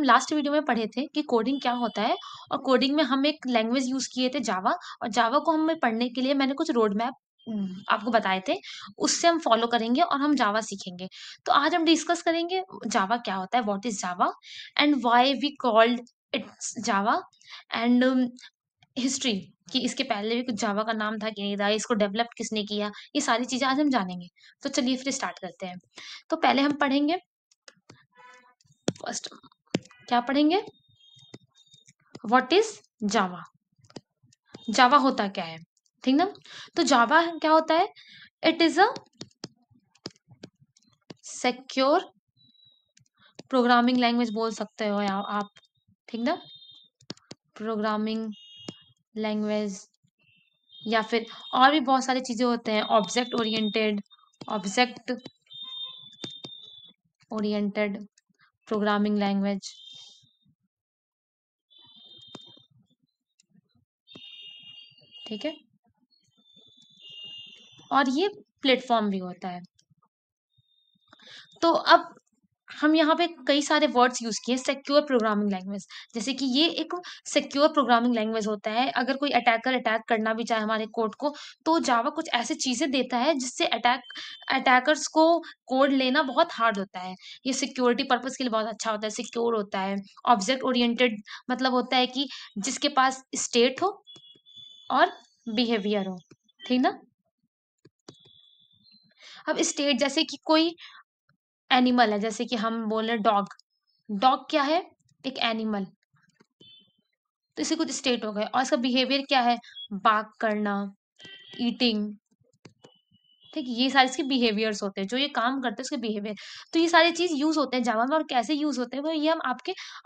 Last video में पढ़े थे कि कोडिंग क्या होता है। और कोडिंग में हम एक लैंग्वेज यूज किए थे जावा। और जावा को हमें पढ़ने के लिए मैंने कुछ रोड मैप आपको बताए थे। उससे हम फॉलो करेंगे और हम जावा सीखेंगे। तो आज हम डिस्कस करेंगे जावा क्या होता है, what is Java and why we called its Java, and history कि इसके पहले भी कुछ जावा का नाम था कि नहीं था, इसको डेवलप किसने किया, ये सारी चीजें आज हम जानेंगे। तो चलिए फिर स्टार्ट करते हैं। तो पहले हम पढ़ेंगे फर्स्ट, क्या पढ़ेंगे, व्हाट इज जावा। जावा होता क्या है, ठीक ना। तो जावा क्या होता है, it is a secure programming language बोल सकते हो या आप, ठीक ना। प्रोग्रामिंग लैंग्वेज या फिर और भी बहुत सारी चीजें होते हैं, ऑब्जेक्ट ओरिएंटेड प्रोग्रामिंग लैंग्वेज, ठीक है। और ये प्लेटफॉर्म भी होता है। तो अब हम यहाँ पे कई सारे वर्ड्स यूज किए, सिक्योर प्रोग्रामिंग लैंग्वेज। जैसे कि ये एक सिक्योर प्रोग्रामिंग लैंग्वेज होता है। अगर कोई अटैकर अटैक करना भी चाहे हमारे कोड को, तो जावा कुछ ऐसी चीजें देता है जिससे अटैकर्स को कोड लेना बहुत हार्ड होता है। ये सिक्योरिटी पर्पस के लिए बहुत अच्छा होता है, सिक्योर होता है। ऑब्जेक्ट ओरिएंटेड मतलब होता है कि जिसके पास स्टेट हो और बिहेवियर हो, ठीक ना। अब स्टेट जैसे कि कोई एनिमल है, जैसे कि हम बोल रहे डॉग। डॉग क्या है, एक एनिमल। तो इसे कुछ स्टेट हो गए। और इसका बिहेवियर क्या है, बार्क करना, ईटिंग, ठीक। ये सारे इसके बिहेवियर्स होते हैं, जो ये काम करते हैं उसके बिहेवियर। तो ये सारी चीज यूज होते हैं जावा में, और कैसे यूज होते हैं वो ये हम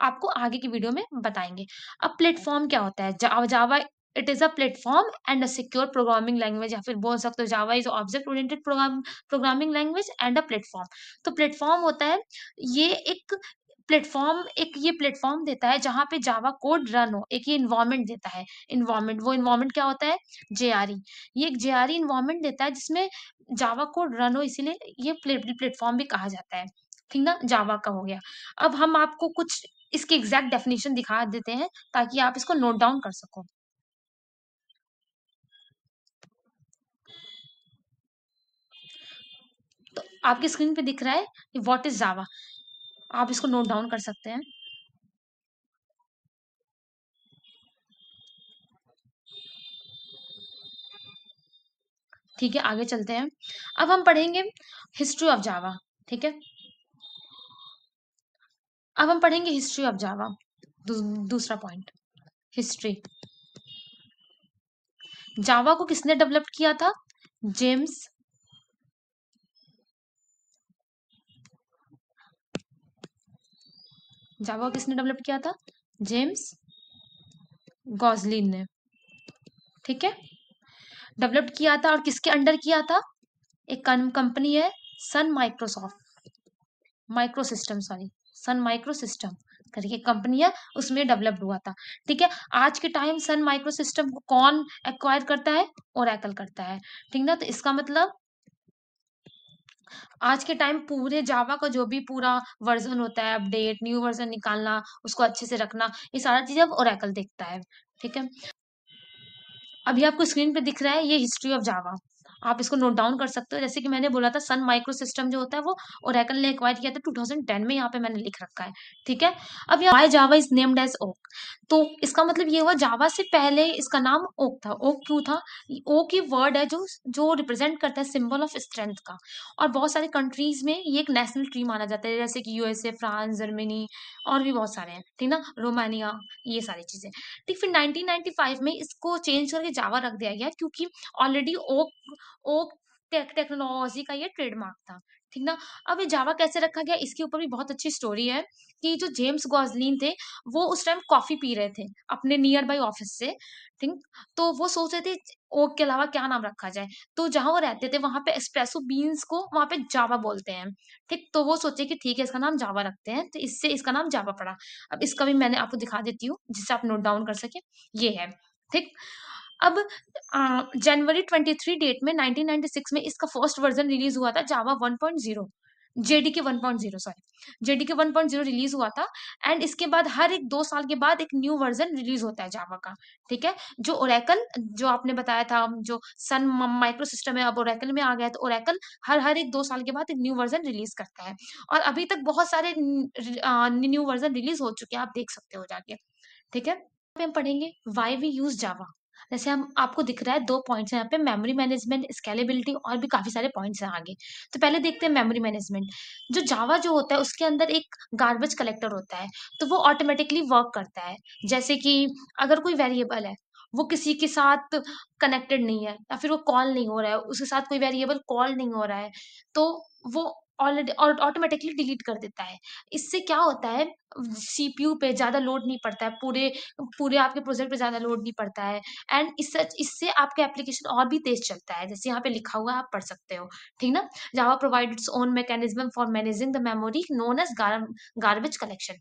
आपको आगे की वीडियो में बताएंगे। अब प्लेटफॉर्म क्या होता है, Java it is a platform and a secure programming language, या फिर बोल सकते हो Java is object oriented programming language and a platform. तो प्लेटफॉर्म होता है, ये एक ये प्लेटफॉर्म देता है जहां पे जावा कोड रन हो। एक ये इन्वायरमेंट देता है, इन्वायरमेंट। वो इन्वायरमेंट क्या होता है, जेआरई। ये एक जेआरई इन्वायरमेंट देता है जिसमें जावा कोड रन हो, इसीलिए ये प्लेटफॉर्म भी कहा जाता है, ठीक ना। जावा का हो गया। अब हम आपको कुछ इसकी एग्जैक्ट डेफिनेशन दिखा देते हैं ताकि आप इसको नोट डाउन कर सको। तो आपकी स्क्रीन पे दिख रहा है व्हाट इज जावा, आप इसको नोट डाउन कर सकते हैं। ठीक है, आगे चलते हैं। अब हम पढ़ेंगे हिस्ट्री ऑफ जावा, ठीक है। अब हम पढ़ेंगे हिस्ट्री ऑफ जावा। दूसरा पॉइंट, हिस्ट्री। जावा को किसने डेवलप किया था, जेम्स जावा को किसने डेवलप किया था, जेम्स गॉसलिन ने, ठीक है। डेवलप किया था और किसके अंडर किया था, एक कंपनी है Sun micro system, sorry, Sun micro system करके कंपनी है, उसमें डेवलप्ड हुआ था, ठीक है। आज के टाइम सन माइक्रो सिस्टम को कौन एक्वायर करता है, ओरेकल करता है, ठीक ना। तो इसका मतलब आज के टाइम पूरे जावा का जो भी पूरा वर्जन होता है, अपडेट न्यू वर्जन निकालना, उसको अच्छे से रखना, ये सारा चीज अब ओरेकल देखता है, ठीक है। अभी आपको स्क्रीन पे दिख रहा है ये हिस्ट्री ऑफ जावा, आप इसको नोट डाउन कर सकते हो। जैसे कि मैंने बोला था सन माइक्रो सिस्टम जो होता है वो ओरेकल ने एक्वायर किया था 2010 में, यहाँ पे मैंने लिख रखा है, ठीक है। अब यहाँ Java is named as Oak, तो इसका मतलब ये हुआ जावा से पहले इसका नाम ओक था। ओक क्यों था, ओक ये वर्ड है जो जो रिप्रेजेंट करता है सिंबल ऑफ स्ट्रेंथ का। और बहुत सारे कंट्रीज में ये एक नेशनल ट्री माना जाता है, जैसे कि यूएसए, फ्रांस, जर्मनी, और भी बहुत सारे हैं, ठीक ना, रोमानिया, ये सारी चीजें। ठीक, फिर 1995 में इसको चेंज करके जावा रख दिया गया, क्योंकि ऑलरेडी ओक ओक टेक्नोलॉजी का ये ट्रेडमार्क था, ठीक ना। अब ये जावा कैसे रखा गया, इसके ऊपर भी बहुत अच्छी स्टोरी है कि जो जेम्स गॉसलिन थे, वो उस टाइम कॉफी पी रहे थे अपने नियर बाई ऑफिस से, ठीक। तो वो सोच रहे थे ओक के अलावा क्या नाम रखा जाए। तो जहां वो रहते थे वहां पे एस्प्रेसो बीन्स को वहां पे जावा बोलते हैं, ठीक। तो वो सोचे कि ठीक है इसका नाम जावा रखते हैं, तो इससे इसका नाम जावा पड़ा। अब इसका भी मैंने आपको दिखा देती हूँ जिससे आप नोट डाउन कर सके, ये है, ठीक। अब जनवरी 23 डेट में 1996 में इसका फर्स्ट वर्जन रिलीज हुआ था, जावा 1.0, जेडीके 1.0, सॉरी, जेडीके 1.0 रिलीज हुआ था। एंड इसके बाद हर एक 2 साल के बाद एक न्यू वर्जन रिलीज होता है जावा का। ठीक है, जो ओरेकल, जो आपने बताया था, जो सन माइक्रो सिस्टम है अब ओरेकल में आ गया है, तो ओरेकल हर हर एक 2 साल के बाद एक न्यू वर्जन रिलीज करता है। और अभी तक बहुत सारे न्यू वर्जन रिलीज हो चुके हैं, आप देख सकते हो जाके। ठीक है, पे हम पढ़ेंगे व्हाई वी यूज जावा। जैसे हम आपको दिख रहा है 2 पॉइंट्स हैं यहाँ पे, मेमोरी मैनेजमेंट, स्केलेबिलिटी, और भी काफी सारे पॉइंट्स हैं आगे। तो पहले देखते हैं मेमोरी मैनेजमेंट। जो जावा जो होता है उसके अंदर एक गार्बेज कलेक्टर होता है, तो वो ऑटोमेटिकली वर्क करता है। जैसे कि अगर कोई वेरिएबल है, वो किसी के साथ कनेक्टेड नहीं है, या फिर वो कॉल नहीं हो रहा है, उसके साथ कोई वेरिएबल कॉल नहीं हो रहा है, तो वो ऑलरेडी ऑटोमेटिकली डिलीट कर देता है। इससे क्या होता है, सीपीयू पे ज्यादा लोड नहीं पड़ता है, पूरे पूरे आपके प्रोजेक्ट पे ज्यादा लोड नहीं पड़ता है। एंड इससे आपका एप्लीकेशन और भी तेज चलता है, जैसे यहाँ पे लिखा हुआ है, आप पढ़ सकते हो। ठीक ना। Java provide its own mechanism for managing the memory known as garbage collection.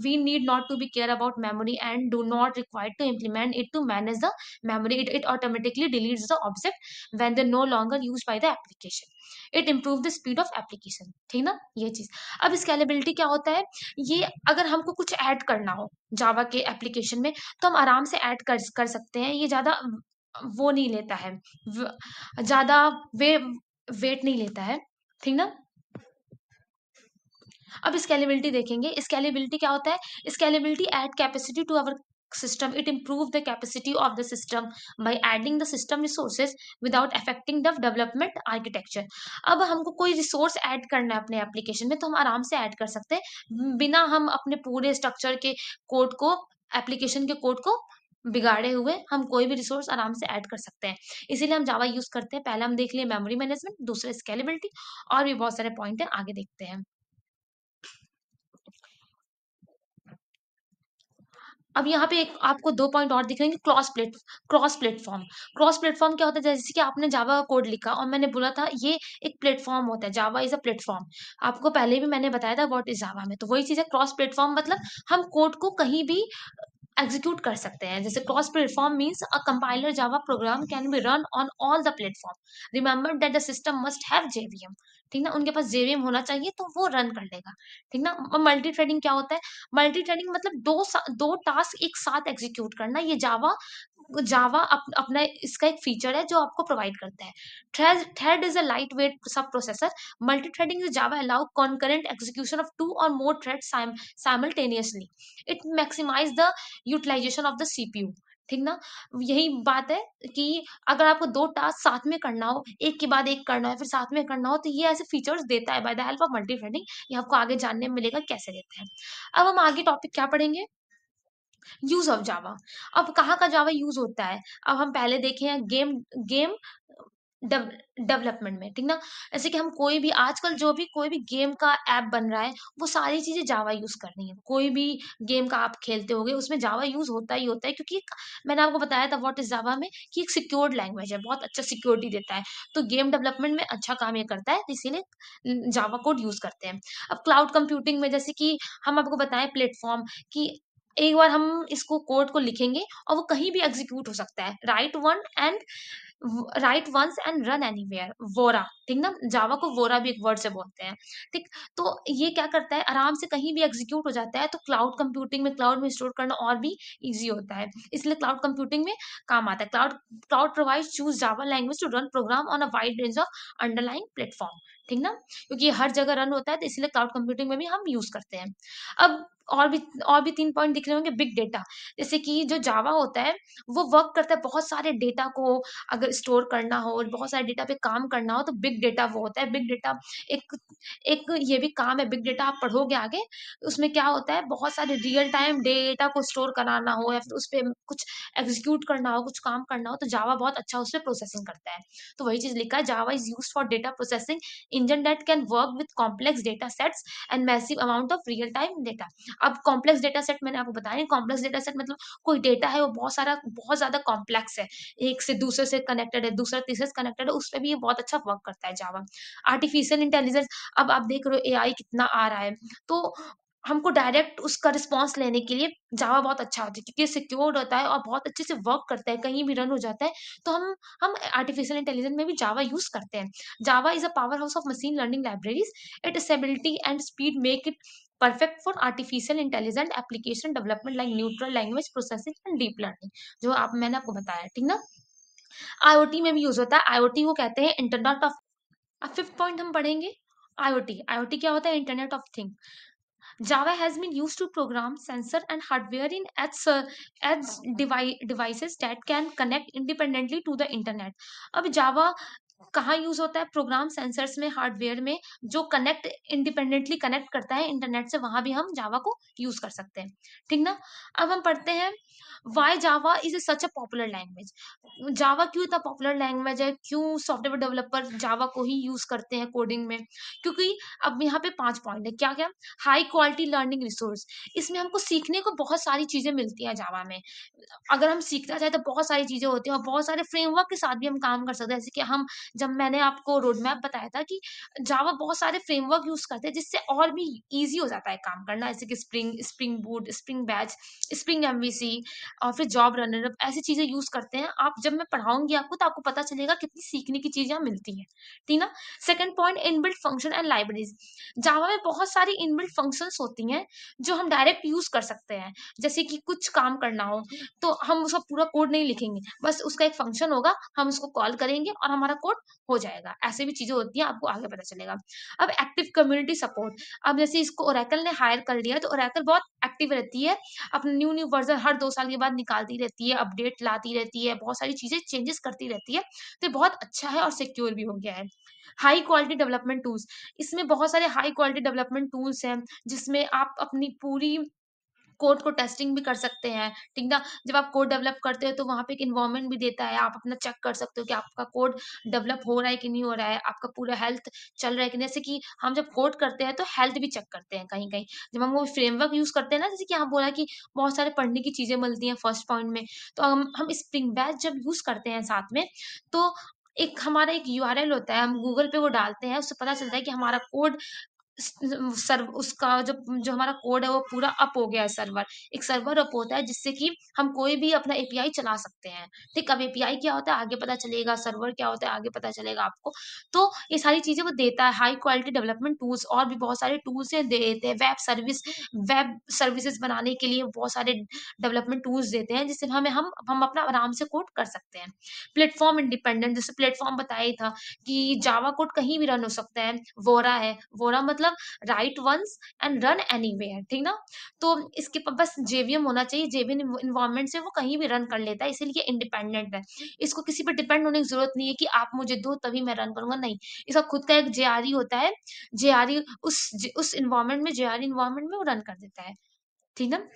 We need not to be care about memory and do not require to implement it to manage the memory. It automatically deletes the object when they're no longer used by the application. It improve the speed of application. ठीक ना, ये चीज। अब scalability क्या होता है, ये अगर हमको कुछ ऐड करना हो जावा के एप्लीकेशन में, तो हम आराम से ऐड कर सकते हैं। ये ज्यादा वो नहीं लेता है, ज्यादा वे वेट नहीं लेता है। ठीक ना। अब स्केलेबिलिटी देखेंगे। स्केलेबिलिटी क्या होता है, scalability add capacity to our system. It improve the capacity of the system by adding the system resources without affecting the development architecture. अब हमको कोई रिसोर्स ऐड करना है अपने एप्लीकेशन में, तो हम आराम से ऐड कर सकते हैं, बिना हम अपने पूरे स्ट्रक्चर के कोड को, एप्लीकेशन के कोड को बिगाड़े हुए हम कोई भी रिसोर्स आराम से ऐड कर सकते हैं। इसीलिए हम जावा यूज करते हैं। पहले हम देख लिए मेमोरी मैनेजमेंट, दूसरा स्केलेबिलिटी, और भी बहुत सारे पॉइंट है, आगे देखते हैं। अब यहाँ पे एक आपको 2 पॉइंट और दिख रहे हैं, क्रॉस प्लेटफॉर्म। क्रॉस प्लेटफॉर्म क्या होता है, जैसे कि आपने जावा का कोड लिखा और मैंने बोला था ये एक प्लेटफॉर्म होता है, जावा इज अ प्लेटफॉर्म। आपको पहले भी मैंने बताया था व्हाट इज जावा में, तो वही चीज है क्रॉस प्लेटफॉर्म, मतलब हम कोड को कहीं भी एग्जीक्यूट कर सकते हैं। जैसे cross platform means a compiler Java program can be run on all the platform. Remember that the system must have JVM. ठीक ना, उनके पास जेवीएम होना चाहिए, तो वो रन कर लेगा। ठीक ना। मल्टी थ्रेडिंग क्या होता है, मल्टी थ्रेडिंग मतलब दो टास्क एक साथ एग्जीक्यूट करना। ये जावा जावा अपना इसका एक फीचर है जो आपको प्रोवाइड करता है। Thread is a light weight sub processor. Multi threading is Java allow concurrent execution of 2 or more threads simultaneously. It maximize the utilisation of the CPU. ठीक ना। यही बात है कि अगर आपको 2 टास्क साथ में करना हो, एक के बाद एक करना है, फिर साथ में करना हो, तो ये ऐसे फीचर्स देता है by the help of multi threading. ये आपको आगे जानने में मिलेगा कैसे देते हैं। अब हम आगे टॉपिक क्या पढ़ेंगे, यूज ऑफ जावा। अब कहाँ का जावा यूज होता है, अब हम पहले देखे हैं गेम गेम डेवलपमेंट में। ठीक ना। जैसे कि हम कोई भी आजकल जो भी कोई भी गेम का ऐप बन रहा है, वो सारी चीजें जावा यूज करनी है। कोई भी गेम का आप खेलते होगे उसमें जावा यूज होता है, क्योंकि मैंने आपको बताया था व्हाट इज जावा में, कि एक सिक्योर्ड लैंग्वेज है, बहुत अच्छा सिक्योरिटी देता है। तो गेम डेवलपमेंट में अच्छा काम ये करता है, तो इसीलिए जावा कोड यूज करते हैं। अब क्लाउड कंप्यूटिंग में, जैसे कि हम आपको बताएं प्लेटफॉर्म, कि एक बार हम इसको कोड को लिखेंगे और वो कहीं भी एग्जीक्यूट हो सकता है, write once and run anywhere, वोरा। ठीक ना, जावा को वोरा भी एक वर्ड से बोलते हैं। ठीक। तो ये क्या करता है, आराम से कहीं भी एग्जीक्यूट हो जाता है, तो क्लाउड कंप्यूटिंग में, क्लाउड में स्टोर करना और भी इजी होता है, इसलिए क्लाउड कंप्यूटिंग में काम आता है। Cloud provides choose Java language to run program on a wide range of underlying platform. ठीक ना, क्योंकि ये हर जगह रन होता है, तो इसलिए क्लाउड कंप्यूटिंग में भी हम यूज करते हैं। अब और भी 3 पॉइंट दिख रहे होंगे। बिग डेटा, जैसे कि जो जावा होता है वो वर्क करता है बहुत सारे डेटा को, अगर स्टोर करना हो और बहुत सारे डेटा पे काम करना हो, तो बिग डेटा वो होता है। बिग डेटा एक एक ये भी काम है, बिग डेटा आप पढ़ोगे आगे। उसमें क्या होता है, बहुत सारे रियल टाइम डेटा को स्टोर कराना हो, या फिर उस पर कुछ एग्जीक्यूट करना हो, कुछ काम करना हो, तो जावा बहुत अच्छा उस पर प्रोसेसिंग करता है। तो वही चीज लिखा है, Java is use for data processing engine that can work with complex data sets and massive amount of real time data. अब कॉम्प्लेक्स डेटा सेट मैंने आपको बताया, कॉम्प्लेक्स डेटा सेट मतलब कोई डेटा है वो बहुत ज्यादा कॉम्प्लेक्स है, एक से दूसरे से कनेक्टेड है, दूसरा तीसरे से कनेक्टेड है, उस पर भी ये बहुत अच्छा वर्क करता है जावा। आर्टिफिशियल इंटेलिजेंस, अब आप देख रहे हो एआई कितना आ रहा है, तो हमको डायरेक्ट उसका रिस्पॉन्स लेने के लिए जावा बहुत अच्छा होता है, क्योंकि सिक्योर्ड होता है और बहुत अच्छे से वर्क करता है, कहीं भी रन हो जाता है। तो हम आर्टिफिशियल इंटेलिजेंस में भी जावा यूज करते हैं। Java is a power house of machine learning libraries. It stability and speed make it perfect for artificial intelligent application development like neutral language processing and deep learning, जो आप मैंने आपको बताया, ठीक ना। आईओटी में भी यूज होता है। आईओटी को कहते हैं इंटरनेट ऑफ। अब फिफ्थ पॉइंट हम पढ़ेंगे आईओटी। आईओटी क्या होता है? Internet of thing. Java has been used to program sensor and hardware in devices that can connect independently to the internet. अब जावा कहाँ यूज होता है? प्रोग्राम सेंसर्स में, हार्डवेयर में, जो कनेक्ट इंडिपेंडेंटली कनेक्ट करता है इंटरनेट से, वहां भी हम जावा को यूज कर सकते हैं, ठीक ना। अब हम पढ़ते हैं why Java is such a popular language. Java क्यों इतना पॉपुलर लैंग्वेज है, क्यों सॉफ्टवेयर डेवलपर जावा को ही यूज करते हैं कोडिंग में? क्योंकि अब यहाँ पे 5 पॉइंट है, क्या क्या? High quality learning resource. इसमें हमको सीखने को बहुत सारी चीजें मिलती हैं जावा में। अगर हम सीखना चाहे तो बहुत सारी चीजें होती हैं, और बहुत सारे फ्रेमवर्क के साथ भी हम काम कर सकते हैं। जैसे कि हम, जब मैंने आपको रोड मैप बताया था कि जावा बहुत सारे फ्रेमवर्क यूज करते हैं जिससे और भी इजी हो जाता है काम करना, जैसे कि spring boot, spring batch, spring MVC, और फिर जॉब रनर, ऐसी चीजें यूज करते हैं। आप जब मैं पढ़ाऊंगी आपको तो आपको पता चलेगा कितनी सीखने की चीजें मिलती हैं, ठीक ना। Second point, inbuilt function and libraries. Java में बहुत सारी इनबिल्ट फंक्शंस होती हैं जो हम डायरेक्ट यूज कर सकते हैं। जैसे कि कुछ काम करना हो तो हम उसका पूरा कोड नहीं लिखेंगे, बस उसका एक फंक्शन होगा, हम उसको कॉल करेंगे और हमारा कोड हो जाएगा। ऐसे भी चीजें होती हैं, आपको आगे पता चलेगा। अब एक्टिव कम्युनिटी सपोर्ट। अब जैसे इसको ओरेकल ने हायर कर लिया तो ओरेकल बहुत एक्टिव रहती है, अपने न्यू न्यू वर्जन हर 2 साल के बाद निकालती रहती है, अपडेट लाती रहती है, बहुत सारी चीजें चेंजेस करती रहती है। तो ये बहुत अच्छा है और सिक्योर भी हो गया है। High quality development tools. इसमें बहुत सारे हाई क्वालिटी डेवलपमेंट टूल्स हैं जिसमें आप अपनी पूरी कोड को टेस्टिंग भी कर सकते हैं, ठीक ना। जब आप कोड डेवलप करते हो तो वहां पे एक इन्वायरमेंट भी देता है, आप अपना चेक कर सकते हो कि आपका कोड डेवलप हो रहा है कि नहीं हो रहा है, आपका पूरा हेल्थ चल रहा है कि नहीं। जैसे कि हम जब कोड करते हैं तो हेल्थ भी चेक करते हैं कहीं कहीं, जब हम वो फ्रेमवर्क यूज करते हैं ना, जैसे कि हम बोला कि बहुत सारे पढ़ने की चीजें मिलती हैं फर्स्ट पॉइंट में। तो हम स्प्रिंग बैच जब यूज करते हैं साथ में, तो एक हमारा एक यूआरएल होता है, हम गूगल पे वो डालते हैं, उससे पता चलता है कि हमारा कोड सर उसका जो जो हमारा कोड है वो पूरा अप हो गया है। सर्वर, एक सर्वर अप होता है जिससे कि हम कोई भी अपना एपीआई चला सकते हैं, ठीक। अब एपीआई क्या होता है आगे पता चलेगा, सर्वर क्या होता है आगे पता चलेगा आपको। तो ये सारी चीजें वो देता है। हाई क्वालिटी डेवलपमेंट टूल्स, और भी बहुत सारे टूल्स है देते हैं। वेब सर्विसेज बनाने के लिए बहुत सारे डेवलपमेंट टूल्स देते हैं जिससे हम अपना आराम से कोड कर सकते हैं। प्लेटफॉर्म इंडिपेंडेंट, जैसे प्लेटफॉर्म बताया ही था कि जावा कोड कहीं भी रन हो सकता है। वोरा है, वोरा मतलब write once and run anywhere, ठीक ना। तो इसके बस जेवीएम होना चाहिए, जेवीएम इन्वायरमेंट से वो कहीं भी रन कर लेता है, इसीलिए इंडिपेंडेंट है। इसको किसी पर डिपेंड होने की जरूरत नहीं है कि आप मुझे दो तभी मैं रन करूंगा, नहीं। इसका खुद का एक जेआरई होता है। जेआरई उस इन्वायरमेंट में, जेआरई इन्वायरमेंट में वो रन कर देता है, ठीक ना।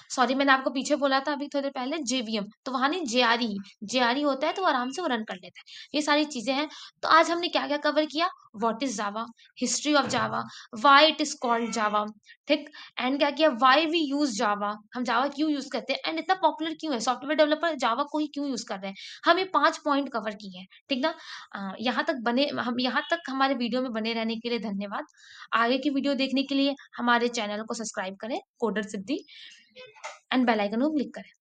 सॉरी, मैंने आपको पीछे बोला था अभी थोड़ी देर पहले जेवीएम, तो वहां नहीं, जेआरई। जेआरई होता है तो आराम से वो रन कर लेता है। ये सारी चीजें हैं। तो आज हमने क्या क्या कवर किया? What is Java, history of Java, why it is called Java, ठीक। एंड क्या किया? व्हाई वी यूज जावा, हम जावा क्यों यूज करते हैं, एंड इतना पॉपुलर क्यों है, सॉफ्टवेयर डेवलपर जावा को ही क्यों यूज कर रहे हैं। हम ये 5 पॉइंट कवर किए हैं, ठीक ना। यहाँ तक हमारे वीडियो में बने रहने के लिए धन्यवाद। आगे की वीडियो देखने के लिए हमारे चैनल को सब्सक्राइब करें, coder Siddhi, and bell icon को क्लिक करें।